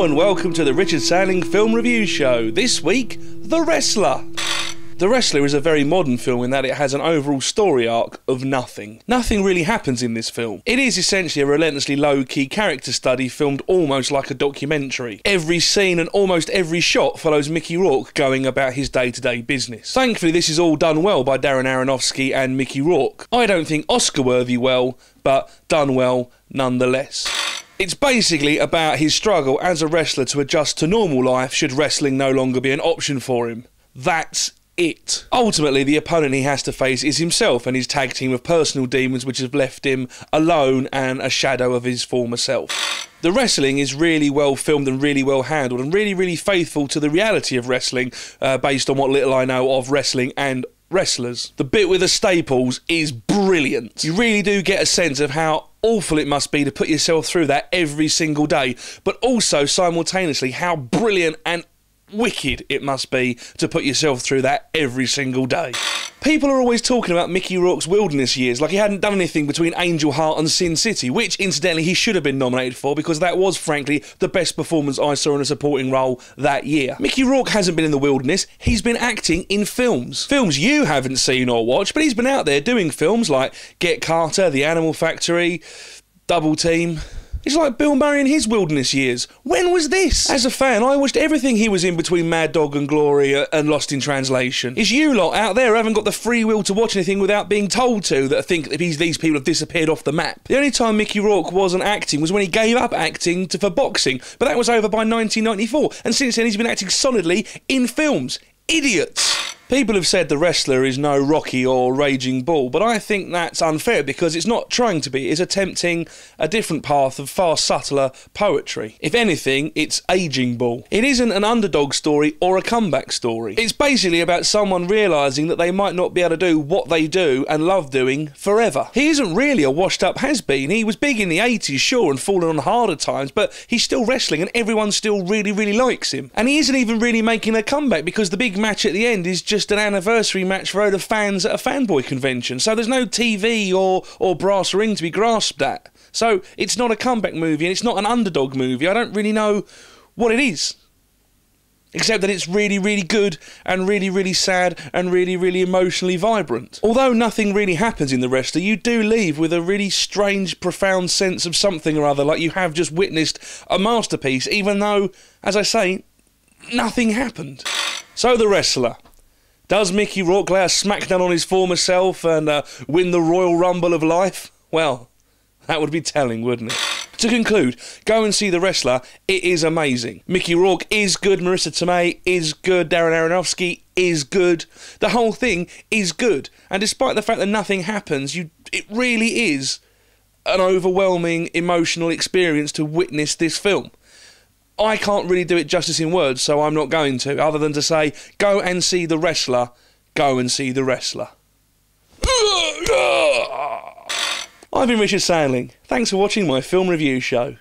and welcome to the Richard Sandling Film Review Show. This week, The Wrestler. The Wrestler is a very modern film in that it has an overall story arc of nothing. Nothing really happens in this film. It is essentially a relentlessly low-key character study filmed almost like a documentary. Every scene and almost every shot follows Mickey Rourke going about his day-to-day business. Thankfully, this is all done well by Darren Aronofsky and Mickey Rourke. I don't think Oscar-worthy well, but done well nonetheless. It's basically about his struggle as a wrestler to adjust to normal life should wrestling no longer be an option for him. That's it. Ultimately, the opponent he has to face is himself and his tag team of personal demons which have left him alone and a shadow of his former self. The wrestling is really well filmed and really well handled and really faithful to the reality of wrestling based on what little I know of wrestling and wrestlers. The bit with the staples is brilliant. You really do get a sense of how awful it must be to put yourself through that every single day, but also simultaneously how brilliant and wicked it must be to put yourself through that every single day. People are always talking about Mickey Rourke's wilderness years like he hadn't done anything between Angel Heart and Sin City, which incidentally he should have been nominated for because that was frankly the best performance I saw in a supporting role that year. Mickey Rourke hasn't been in the wilderness, he's been acting in films. Films you haven't seen or watched, but he's been out there doing films like Get Carter, The Animal Factory, Double Team. It's like Bill Murray in his wilderness years. When was this? As a fan, I watched everything he was in between Mad Dog and Glory and Lost in Translation. It's you lot out there who haven't got the free will to watch anything without being told to that think that these people have disappeared off the map. The only time Mickey Rourke wasn't acting was when he gave up acting for boxing, but that was over by 1994, and since then he's been acting solidly in films. Idiots! People have said The Wrestler is no Rocky or Raging Bull, but I think that's unfair because it's not trying to be, it's attempting a different path of far subtler poetry. If anything, it's Aging Bull. It isn't an underdog story or a comeback story. It's basically about someone realising that they might not be able to do what they do and love doing forever. He isn't really a washed-up has-been. He was big in the 80s, sure, and fallen on harder times, but he's still wrestling and everyone still really likes him. And he isn't even really making a comeback because the big match at the end is just an anniversary match for all the fans at a fanboy convention, so there's no TV or brass ring to be grasped at. So it's not a comeback movie and it's not an underdog movie. I don't really know what it is, except that it's really good and really sad and really emotionally vibrant. Although nothing really happens in The Wrestler, you do leave with a really strange, profound sense of something or other, like you have just witnessed a masterpiece, even though, as I say, nothing happened. So The Wrestler. Does Mickey Rourke lay a smackdown on his former self and win the Royal Rumble of life? Well, that would be telling, wouldn't it? To conclude, go and see The Wrestler. It is amazing. Mickey Rourke is good, Marissa Tomei is good, Darren Aronofsky is good. The whole thing is good. And despite the fact that nothing happens, it really is an overwhelming emotional experience to witness this film. I can't really do it justice in words, so I'm not going to, other than to say, go and see The Wrestler, go and see The Wrestler. I've been Richard Sandling. Thanks for watching my film review show.